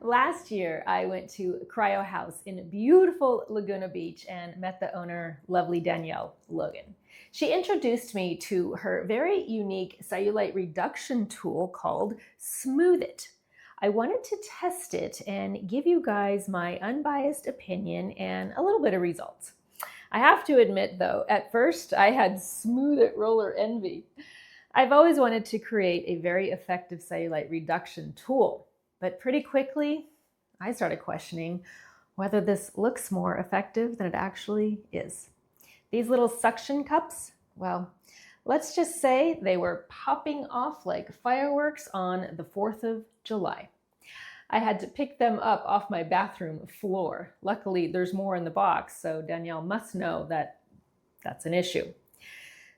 Last year, I went to CryoHaus in beautiful Laguna Beach and met the owner, lovely Danielle Logan. She introduced me to her very unique cellulite reduction tool called Smooth It. I wanted to test it and give you guys my unbiased opinion and a little bit of results. I have to admit though, at first I had Smooth It roller envy. I've always wanted to create a very effective cellulite reduction tool, but pretty quickly I started questioning whether this looks more effective than it actually is. These little suction cups, well, let's just say they were popping off like fireworks on the 4th of July. I had to pick them up off my bathroom floor. Luckily, there's more in the box, so Danielle must know that that's an issue.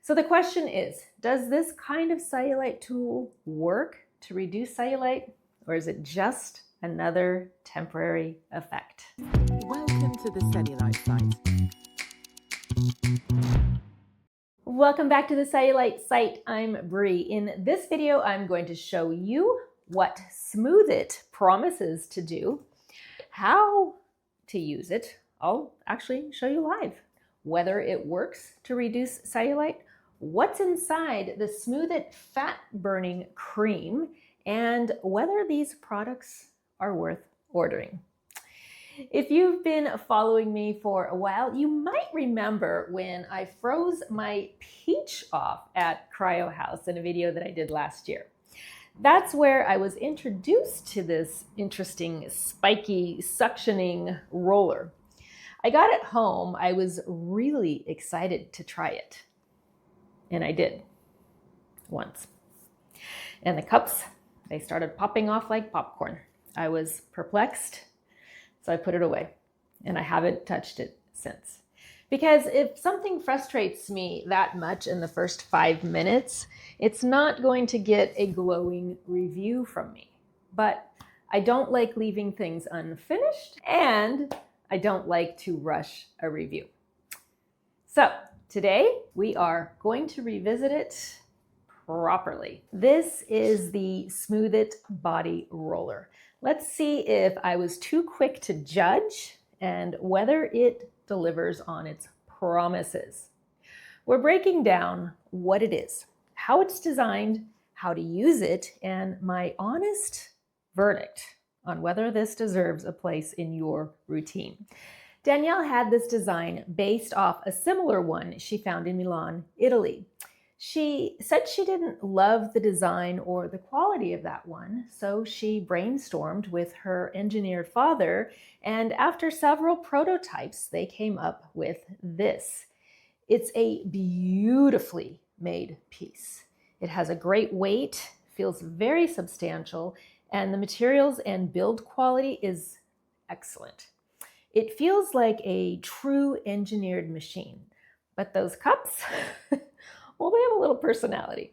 So the question is, does this kind of cellulite tool work to reduce cellulite, or is it just another temporary effect? Welcome to the Cellulite site. Welcome back to the Cellulite site. I'm Bree. In this video, I'm going to show you what Smooth It promises to do, how to use it. I'll actually show you live whether it works to reduce cellulite, what's inside the Smooth It fat burning cream, and whether these products are worth ordering. If you've been following me for a while, you might remember when I froze my peach off at CryoHaus in a video that I did last year. That's where I was introduced to this interesting spiky suctioning roller. I got it home. I was really excited to try it. And I did. Once. And the cups, they started popping off like popcorn. I was perplexed. So I put it away, and I haven't touched it since. Because if something frustrates me that much in the first 5 minutes, it's not going to get a glowing review from me. But I don't like leaving things unfinished, and I don't like to rush a review. So today we are going to revisit it properly. This is the Smooth It Body Roller. Let's see if I was too quick to judge and whether it delivers on its promises. We're breaking down what it is, how it's designed, how to use it, and my honest verdict on whether this deserves a place in your routine. Danielle had this design based off a similar one she found in Milan, Italy. She said she didn't love the design or the quality of that one, so she brainstormed with her engineered father, and after several prototypes, they came up with this. It's a beautifully made piece. It has a great weight, feels very substantial, and the materials and build quality is excellent. It feels like a true engineered machine, but those cups, well, they have a little personality.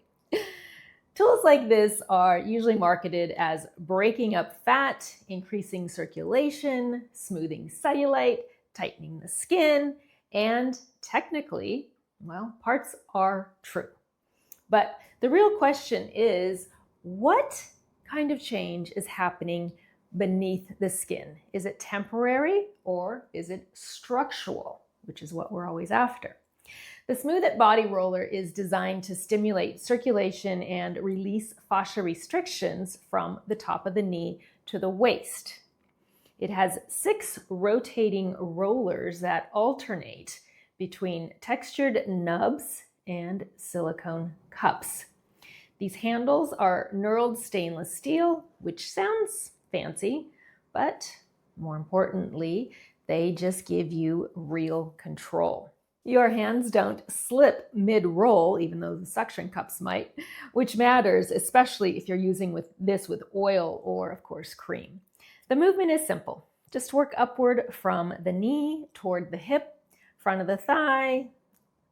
Tools like this are usually marketed as breaking up fat, increasing circulation, smoothing cellulite, tightening the skin, and technically, well, parts are true. But the real question is, what kind of change is happening beneath the skin? Is it temporary or is it structural, which is what we're always after? The Smooth It Body Roller is designed to stimulate circulation and release fascia restrictions from the top of the knee to the waist. It has 6 rotating rollers that alternate between textured nubs and silicone cups. These handles are knurled stainless steel, which sounds fancy, but more importantly, they just give you real control. Your hands don't slip mid-roll, even though the suction cups might, which matters, especially if you're using this with oil or, of course, cream. The movement is simple. Just work upward from the knee toward the hip, front of the thigh,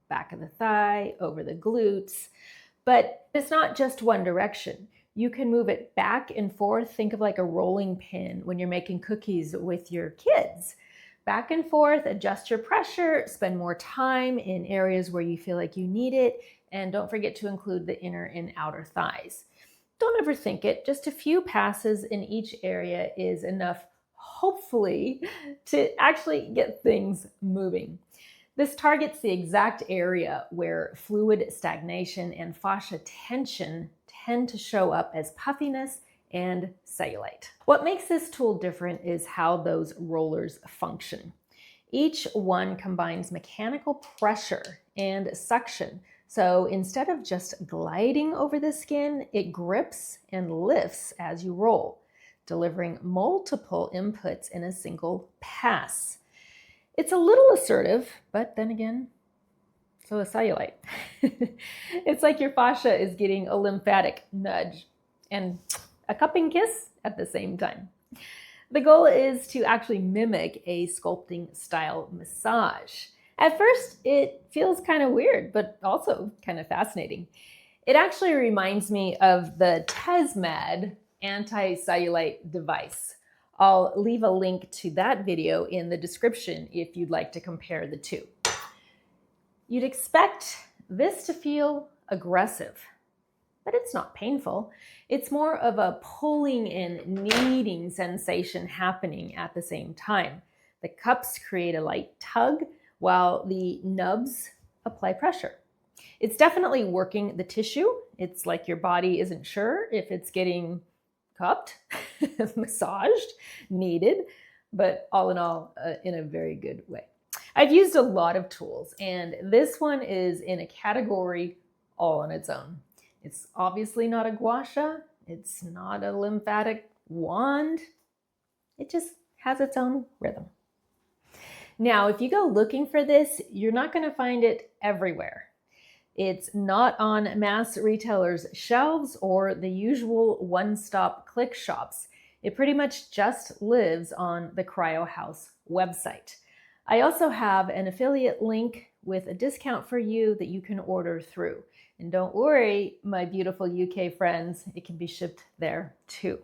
back of the thigh, over the glutes. But it's not just one direction. You can move it back and forth. Think of like a rolling pin when you're making cookies with your kids. Back and forth, adjust your pressure, spend more time in areas where you feel like you need it, and don't forget to include the inner and outer thighs. Don't overthink it. Just a few passes in each area is enough, hopefully, to actually get things moving. This targets the exact area where fluid stagnation and fascia tension tend to show up as puffiness and cellulite. What makes this tool different is how those rollers function. Each one combines mechanical pressure and suction. So instead of just gliding over the skin, it grips and lifts as you roll, delivering multiple inputs in a single pass. It's a little assertive, but then again, so is cellulite. It's like your fascia is getting a lymphatic nudge and a cupping kiss at the same time. The goal is to actually mimic a sculpting style massage. At first, it feels kind of weird, but also kind of fascinating. It actually reminds me of the Tesmed anti-cellulite device. I'll leave a link to that video in the description if you'd like to compare the two. You'd expect this to feel aggressive, but it's not painful. It's more of a pulling and kneading sensation happening at the same time. The cups create a light tug while the nubs apply pressure. It's definitely working the tissue. It's like your body isn't sure if it's getting cupped, massaged, kneaded, but all in all, in a very good way. I've used a lot of tools, and this one is in a category all on its own. It's obviously not a gua sha. It's not a lymphatic wand. It just has its own rhythm. Now, if you go looking for this, you're not going to find it everywhere. It's not on mass retailers' shelves or the usual one-stop click shops. It pretty much just lives on the CryoHaus website. I also have an affiliate link with a discount for you that you can order through. And don't worry, my beautiful UK friends, it can be shipped there too.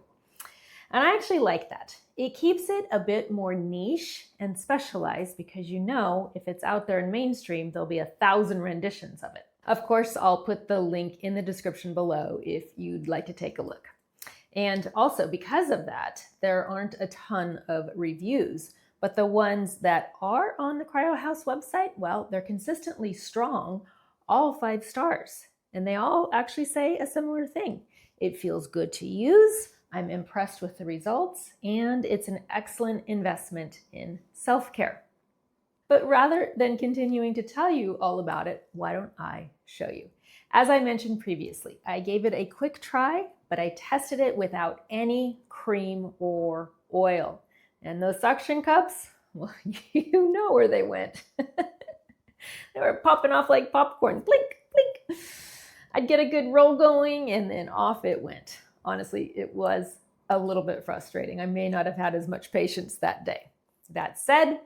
And I actually like that. It keeps it a bit more niche and specialized because you know if it's out there in mainstream, there'll be 1,000 renditions of it. Of course, I'll put the link in the description below if you'd like to take a look. And also, because of that, there aren't a ton of reviews, but the ones that are on the CryoHaus website, well, they're consistently strong, all 5 stars. And they all actually say a similar thing. It feels good to use, I'm impressed with the results, and it's an excellent investment in self-care. But rather than continuing to tell you all about it, why don't I show you? As I mentioned previously, I gave it a quick try, but I tested it without any cream or oil. And those suction cups, well, you know where they went. They were popping off like popcorn, blink, blink. I'd get a good roll going and then off it went. Honestly, it was a little bit frustrating. I may not have had as much patience that day. That said,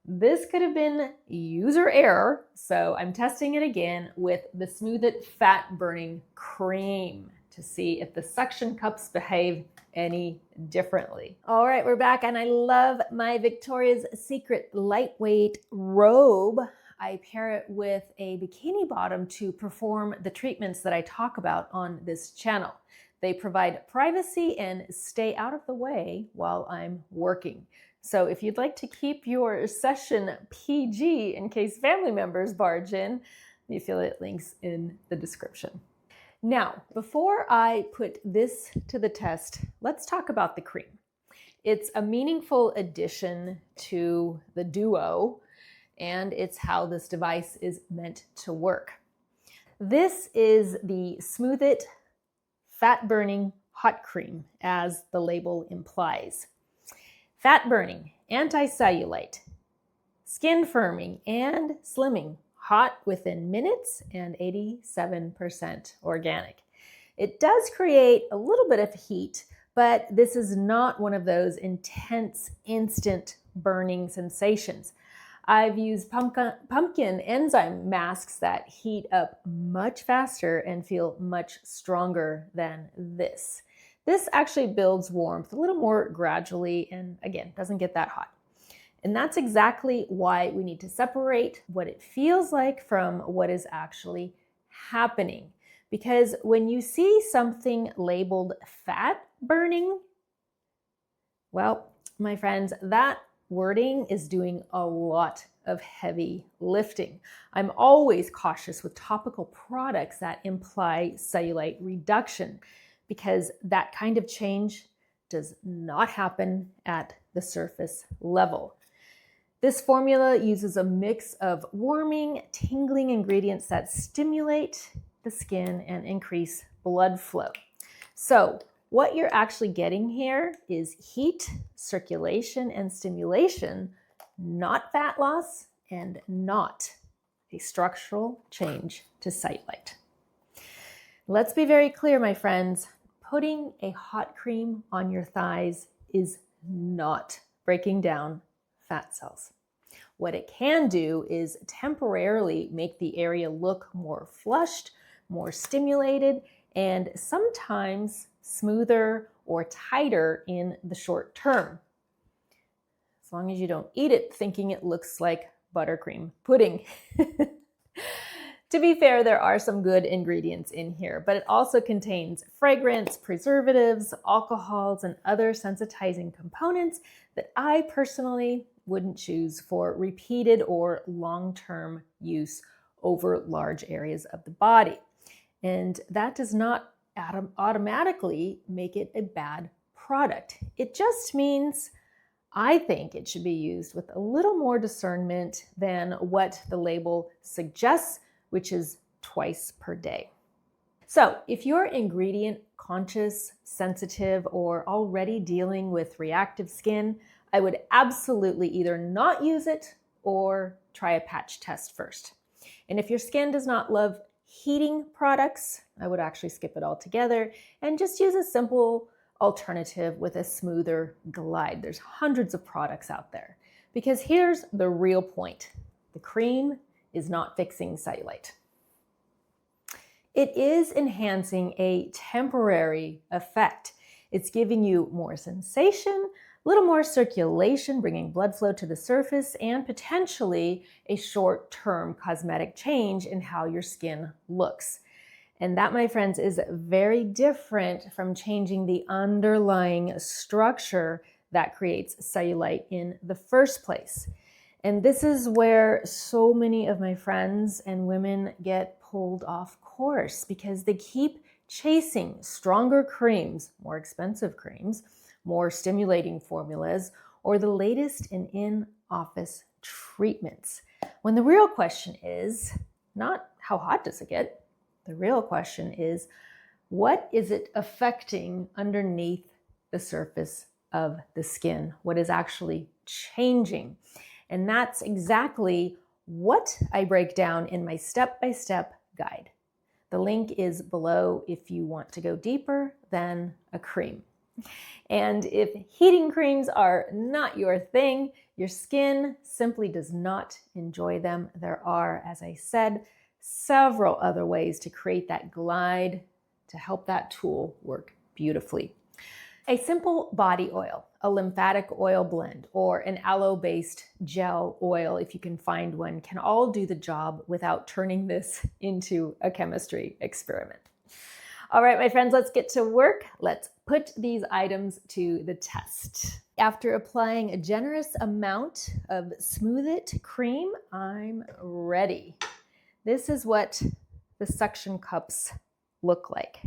this could have been user error, so I'm testing it again with the Smooth It Fat Burning Cream to see if the suction cups behave any differently. All right, we're back, and I love my Victoria's Secret lightweight robe. I pair it with a bikini bottom to perform the treatments that I talk about on this channel. They provide privacy and stay out of the way while I'm working. So if you'd like to keep your session PG in case family members barge in, the affiliate link's in the description. Now, before I put this to the test, let's talk about the cream. It's a meaningful addition to the duo, and it's how this device is meant to work. This is the Smooth It Fat Burning Hot Cream, as the label implies. Fat burning, anti-cellulite, skin firming, and slimming, hot within minutes and 87% organic. It does create a little bit of heat, but this is not one of those intense, instant burning sensations. I've used pumpkin enzyme masks that heat up much faster and feel much stronger than this. This actually builds warmth a little more gradually and, again, doesn't get that hot. And that's exactly why we need to separate what it feels like from what is actually happening. Because when you see something labeled fat burning, well, my friends, that wording is doing a lot of heavy lifting. I'm always cautious with topical products that imply cellulite reduction because that kind of change does not happen at the surface level. This formula uses a mix of warming, tingling ingredients that stimulate the skin and increase blood flow. So what you're actually getting here is heat, circulation, and stimulation, not fat loss and not a structural change to cellulite. Let's be very clear, my friends. Putting a hot cream on your thighs is not breaking down fat cells. What it can do is temporarily make the area look more flushed, more stimulated, and sometimes smoother or tighter in the short term. As long as you don't eat it thinking it looks like buttercream pudding. To be fair, there are some good ingredients in here, but it also contains fragrance, preservatives, alcohols, and other sensitizing components that I personally wouldn't choose for repeated or long-term use over large areas of the body. And that does not automatically make it a bad product. It just means I think it should be used with a little more discernment than what the label suggests, which is twice per day. So if you're ingredient conscious, sensitive, or already dealing with reactive skin, I would absolutely either not use it or try a patch test first. And if your skin does not love heating products, I would actually skip it altogether and just use a simple alternative with a smoother glide. There's hundreds of products out there. Because here's the real point. The cream is not fixing cellulite. It is enhancing a temporary effect. It's giving you more sensation, a little more circulation, bringing blood flow to the surface, and potentially a short-term cosmetic change in how your skin looks. And that, my friends, is very different from changing the underlying structure that creates cellulite in the first place. And this is where so many of my friends and women get pulled off course because they keep chasing stronger creams, more expensive creams, more stimulating formulas, or the latest in in-office treatments. When the real question is not how hot does it get? The real question is, what is it affecting underneath the surface of the skin? What is actually changing? And that's exactly what I break down in my step-by-step guide. The link is below if you want to go deeper than a cream. And if heating creams are not your thing, your skin simply does not enjoy them, there are, as I said, several other ways to create that glide to help that tool work beautifully. A simple body oil, a lymphatic oil blend, or an aloe-based gel oil, if you can find one, can all do the job without turning this into a chemistry experiment. All right, my friends, let's get to work. Let's put these items to the test. After applying a generous amount of Smooth It cream, I'm ready. This is what the suction cups look like.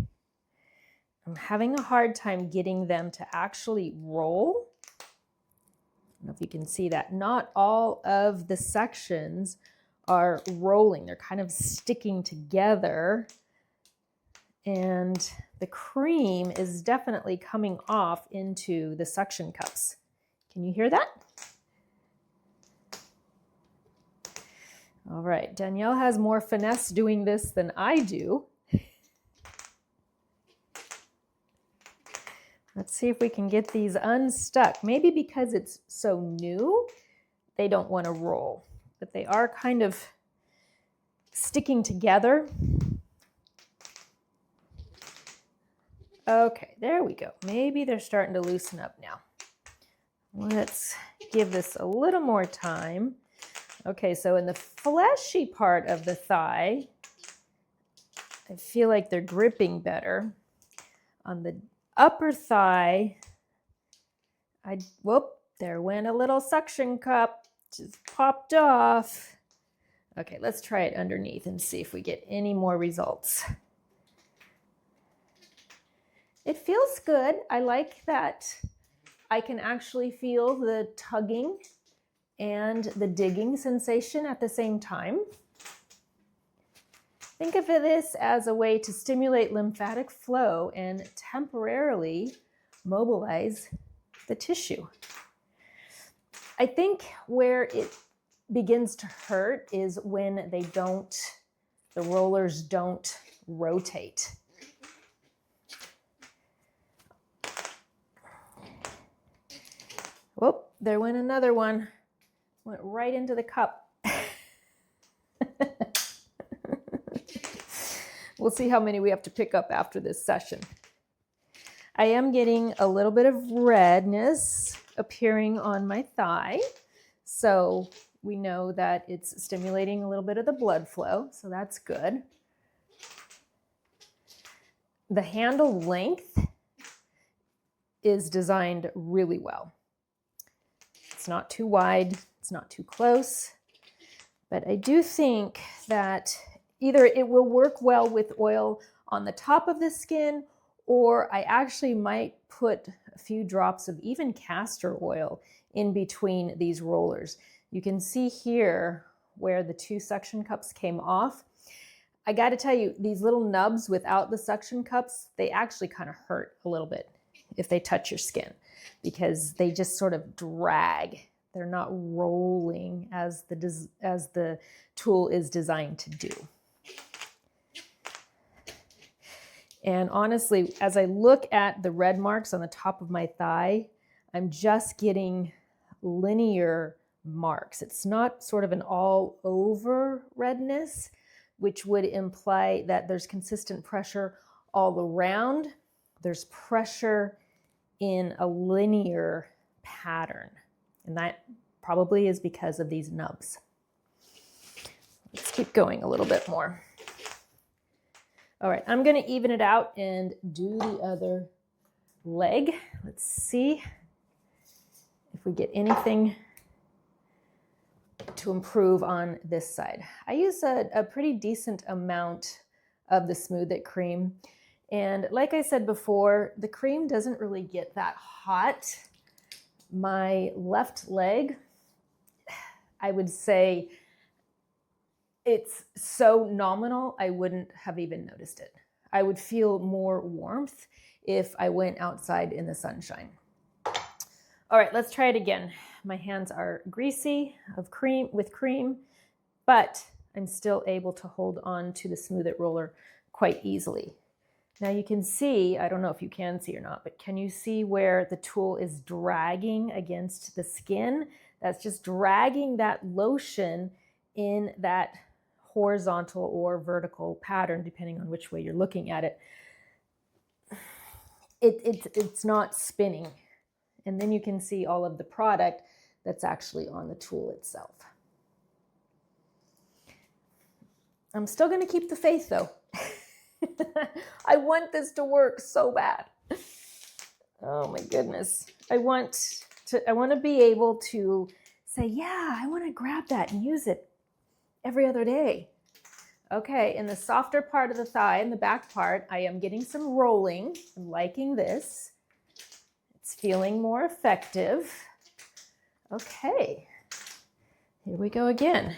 I'm having a hard time getting them to actually roll. I don't know if you can see that. Not all of the sections are rolling. They're kind of sticking together. And the cream is definitely coming off into the suction cups. Can you hear that? All right, Danielle has more finesse doing this than I do. Let's see if we can get these unstuck. Maybe because it's so new, they don't want to roll, but they are kind of sticking together. Okay, there we go. Maybe they're starting to loosen up now. Let's give this a little more time. Okay, so in the fleshy part of the thigh, I feel like they're gripping better. On the upper thigh, whoop, there went a little suction cup, just popped off. Okay, let's try it underneath and see if we get any more results. It feels good. I like that I can actually feel the tugging and the digging sensation at the same time. Think of this as a way to stimulate lymphatic flow and temporarily mobilize the tissue. I think where it begins to hurt is when the rollers don't rotate. Whoop, there went another one. Went right into the cup. We'll see how many we have to pick up after this session. I am getting a little bit of redness appearing on my thigh. So we know that it's stimulating a little bit of the blood flow. So that's good. The handle length is designed really well. It's not too wide. It's not too close. But I do think that either it will work well with oil on the top of the skin, or I actually might put a few drops of even castor oil in between these rollers. You can see here where the two suction cups came off. I got to tell you, these little nubs without the suction cups, they actually kind of hurt a little bit if they touch your skin because they just sort of drag. They're not rolling as the tool is designed to do. And honestly, as I look at the red marks on the top of my thigh, I'm just getting linear marks. It's not sort of an all over redness, which would imply that there's consistent pressure all around. There's pressure in a linear pattern. And that probably is because of these nubs. Let's keep going a little bit more. All right, I'm going to even it out and do the other leg. Let's see if we get anything to improve on this side. I use a pretty decent amount of the Smooth It cream. And like I said before, the cream doesn't really get that hot. My left leg, I would say it's so nominal, I wouldn't have even noticed it. I would feel more warmth if I went outside in the sunshine. All right, let's try it again. My hands are greasy with cream, but I'm still able to hold on to the Smooth It roller quite easily. Now you can see, I don't know if you can see or not, but can you see where the tool is dragging against the skin? That's just dragging that lotion in that horizontal or vertical pattern, depending on which way you're looking at it. It's not spinning. And then you can see all of the product that's actually on the tool itself. I'm still going to keep the faith though. I want this to work so bad. Oh my goodness. I want to be able to say, yeah, I want to grab that and use it every other day. Okay, in the softer part of the thigh, in the back part, I am getting some rolling. I'm liking this. It's feeling more effective. Okay, here we go again.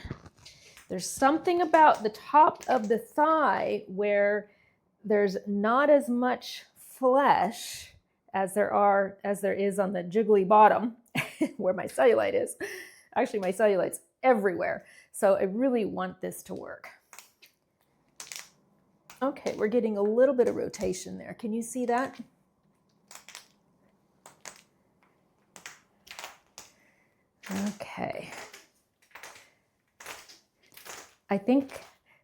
There's something about the top of the thigh where there's not as much flesh as there is on the jiggly bottom where my cellulite is. Actually, my cellulite's everywhere. So I really want this to work. Okay, we're getting a little bit of rotation there. Can you see that? Okay. I think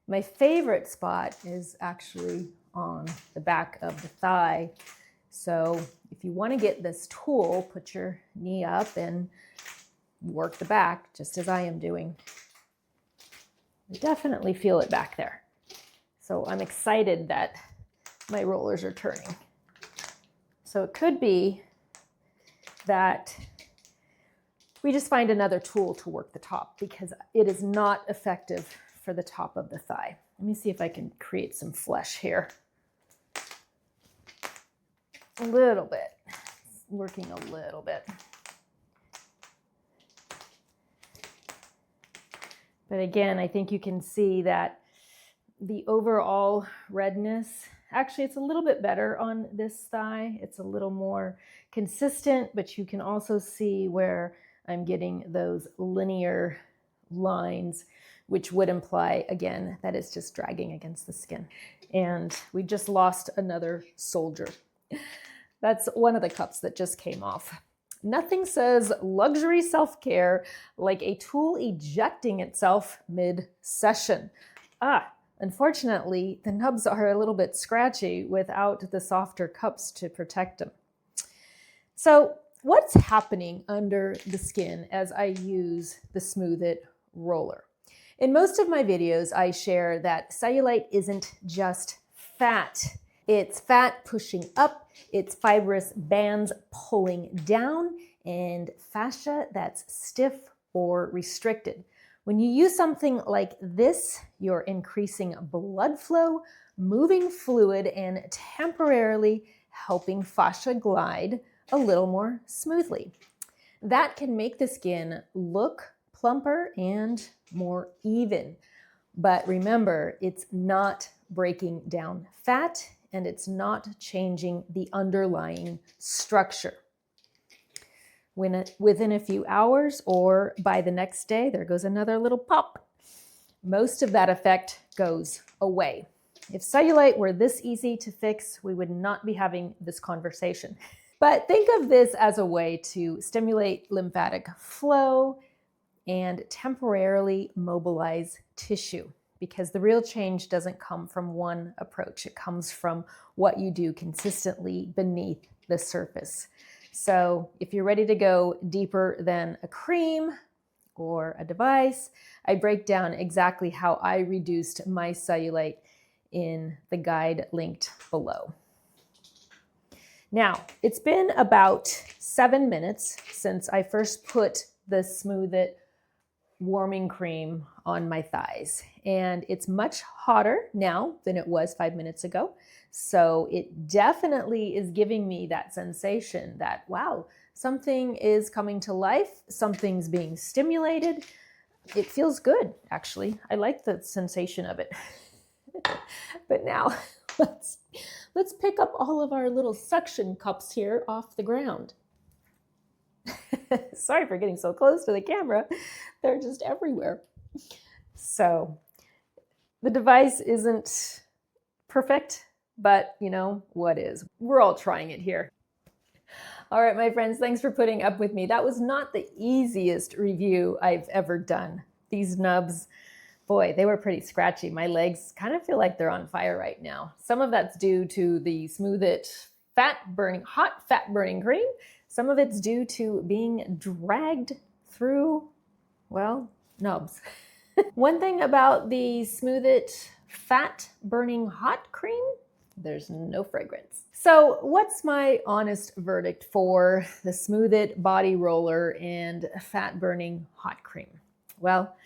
my favorite spot is actually on the back of the thigh. So if you want to get this tool, put your knee up and work the back, just as I am doing. I definitely feel it back there. So I'm excited that my rollers are turning. So it could be that we just find another tool to work the top because it is not effective for the top of the thigh. Let me see if I can create some flesh here. A little bit, working a little bit. But again, I think you can see that the overall redness, actually it's a little bit better on this thigh. It's a little more consistent, but you can also see where I'm getting those linear lines, which would imply, again, that it's just dragging against the skin. And we just lost another soldier. That's one of the cups that just came off. Nothing says luxury self-care like a tool ejecting itself mid-session. Unfortunately, the nubs are a little bit scratchy without the softer cups to protect them. So what's happening under the skin as I use the Smooth It roller? In most of my videos, I share that cellulite isn't just fat. It's fat pushing up, it's fibrous bands pulling down, and fascia that's stiff or restricted. When you use something like this, you're increasing blood flow, moving fluid, and temporarily helping fascia glide a little more smoothly. That can make the skin look plumper and more even. But remember, it's not breaking down fat and it's not changing the underlying structure. Within a few hours or by the next day, there goes another little pop. Most of that effect goes away. If cellulite were this easy to fix, we would not be having this conversation. But think of this as a way to stimulate lymphatic flow and temporarily mobilize tissue, because the real change doesn't come from one approach. It comes from what you do consistently beneath the surface. So if you're ready to go deeper than a cream or a device, I break down exactly how I reduced my cellulite in the guide linked below. Now, it's been about 7 minutes since I first put the Smooth It warming cream on my thighs, and it's much hotter now than it was 5 minutes ago. So it definitely is giving me that sensation that, wow, something is coming to life, something's being stimulated. It feels good, actually. I like the sensation of it. But now let's pick up all of our little suction cups here off the ground. Sorry for getting so close to the camera. They're just everywhere. So the device isn't perfect, but you know what is? We're all trying it here. All right, my friends, thanks for putting up with me. That was not the easiest review I've ever done. These nubs, boy, they were pretty scratchy. My legs kind of feel like they're on fire right now. Some of that's due to the Smooth It hot fat burning cream. Some of it's due to being dragged through, well, nubs. One thing about the Smooth It fat burning hot cream, there's no fragrance. So what's my honest verdict for the Smooth It body roller and fat burning hot cream? Well,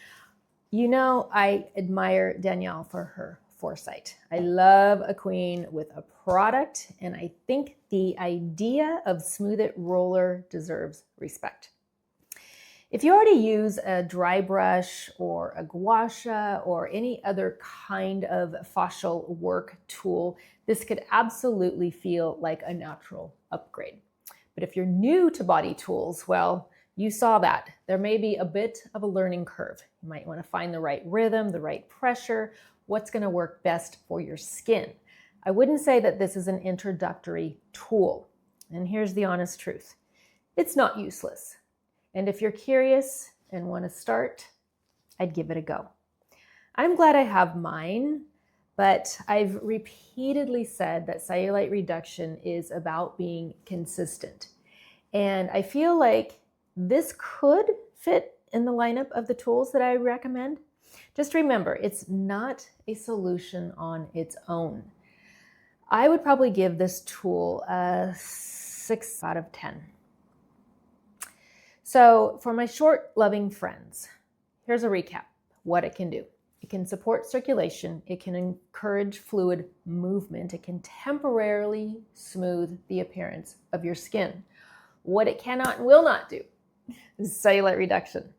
you know, I admire Danielle for her foresight. I love a queen with a product, and I think the idea of Smooth It roller deserves respect. If you already use a dry brush or a gua sha or any other kind of fascial work tool, this could absolutely feel like a natural upgrade. But if you're new to body tools, well, you saw that. There may be a bit of a learning curve. You might want to find the right rhythm, the right pressure, what's going to work best for your skin. I wouldn't say that this is an introductory tool. And here's the honest truth. It's not useless. And if you're curious and want to start, I'd give it a go. I'm glad I have mine, but I've repeatedly said that cellulite reduction is about being consistent. And I feel like this could fit in the lineup of the tools that I recommend. Just remember, it's not a solution on its own. I would probably give this tool a 6 out of 10. So for my short, loving friends, here's a recap, what it can do. It can support circulation, it can encourage fluid movement, it can temporarily smooth the appearance of your skin. What it cannot and will not do is cellulite reduction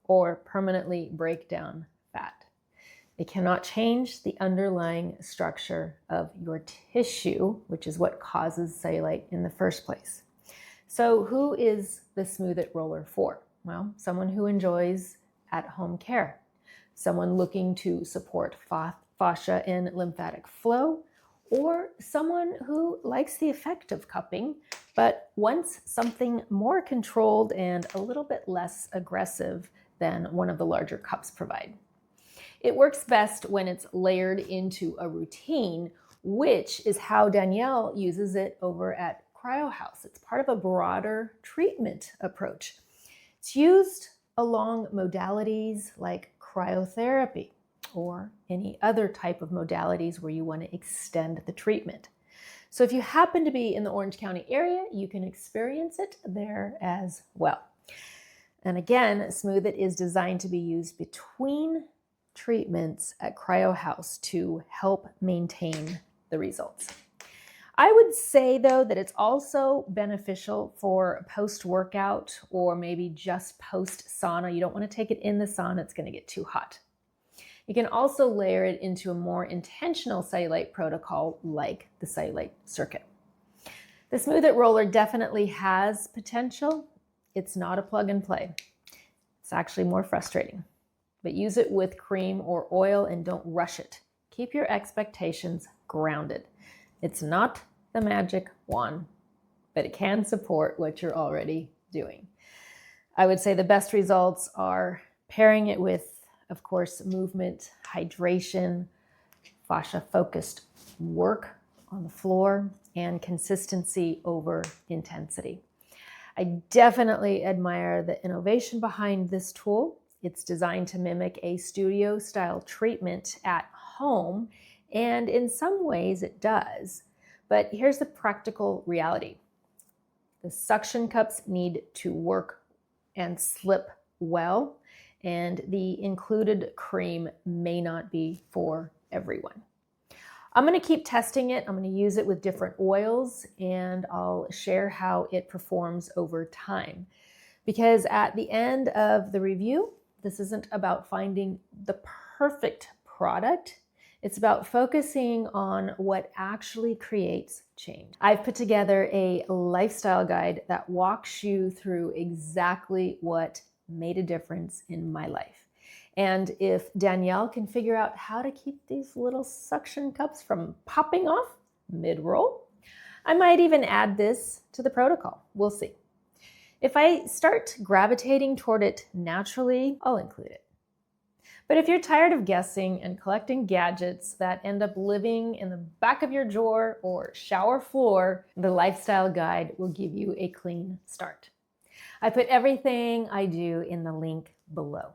or permanently break down fat. It cannot change the underlying structure of your tissue, which is what causes cellulite in the first place. So who is the Smooth It roller for? Well, someone who enjoys at-home care, someone looking to support fascia and lymphatic flow, or someone who likes the effect of cupping, but wants something more controlled and a little bit less aggressive than one of the larger cups provide. It works best when it's layered into a routine, which is how Danielle uses it over at CryoHaus. It's part of a broader treatment approach. It's used along modalities like cryotherapy or any other type of modalities where you want to extend the treatment. So if you happen to be in the Orange County area, you can experience it there as well. And again, Smooth It is designed to be used between treatments at CryoHaus to help maintain the results. I would say, though, that it's also beneficial for post-workout or maybe just post-sauna. You don't want to take it in the sauna. It's going to get too hot. You can also layer it into a more intentional cellulite protocol like the Cellulite Circuit. The Smooth It roller definitely has potential. It's not a plug and play. It's actually more frustrating. But use it with cream or oil and don't rush it. Keep your expectations grounded. It's not the magic wand, but it can support what you're already doing. I would say the best results are pairing it with, of course, movement, hydration, fascia-focused work on the floor, and consistency over intensity. I definitely admire the innovation behind this tool. It's designed to mimic a studio-style treatment at home, and in some ways it does. But here's the practical reality. The suction cups need to work and slip well, and the included cream may not be for everyone. I'm going to keep testing it. I'm going to use it with different oils, and I'll share how it performs over time. Because at the end of the review, this isn't about finding the perfect product. It's about focusing on what actually creates change. I've put together a lifestyle guide that walks you through exactly what made a difference in my life. And if Danielle can figure out how to keep these little suction cups from popping off mid-roll, I might even add this to the protocol. We'll see. If I start gravitating toward it naturally, I'll include it. But if you're tired of guessing and collecting gadgets that end up living in the back of your drawer or shower floor, the lifestyle guide will give you a clean start. I put everything I do in the link below.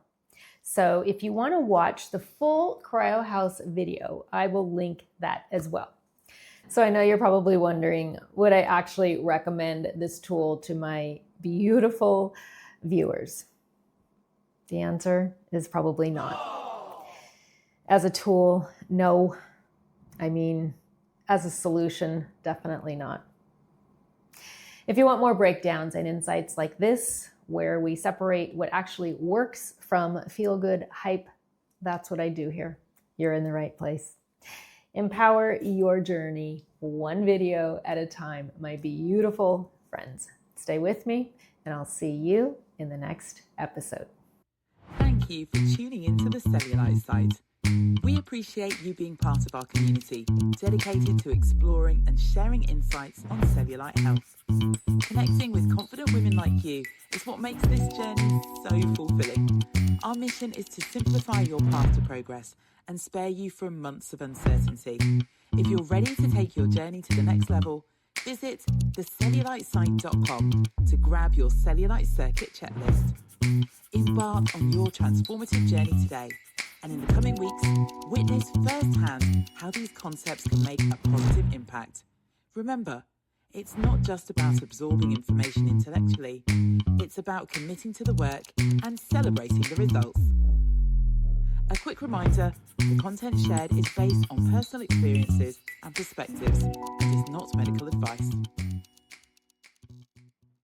So if you want to watch the full CryoHaus video, I will link that as well. So I know you're probably wondering, would I actually recommend this tool to my beautiful viewers? The answer is probably not. As a tool, no. I mean, as a solution, definitely not. If you want more breakdowns and insights like this, where we separate what actually works from feel-good hype, that's what I do here. You're in the right place. Empower your journey one video at a time, my beautiful friends. Stay with me, and I'll see you in the next episode. Thank you for tuning into the Cellulite site. We appreciate you being part of our community, dedicated to exploring and sharing insights on cellulite health. Connecting with confident women like you is what makes this journey so fulfilling. Our mission is to simplify your path to progress and spare you from months of uncertainty. If you're ready to take your journey to the next level, visit thecellulitesite.com to grab your Cellulite Circuit checklist. Embark on your transformative journey today and in the coming weeks, witness firsthand how these concepts can make a positive impact. Remember, it's not just about absorbing information intellectually, it's about committing to the work and celebrating the results. A quick reminder, the content shared is based on personal experiences and perspectives and is not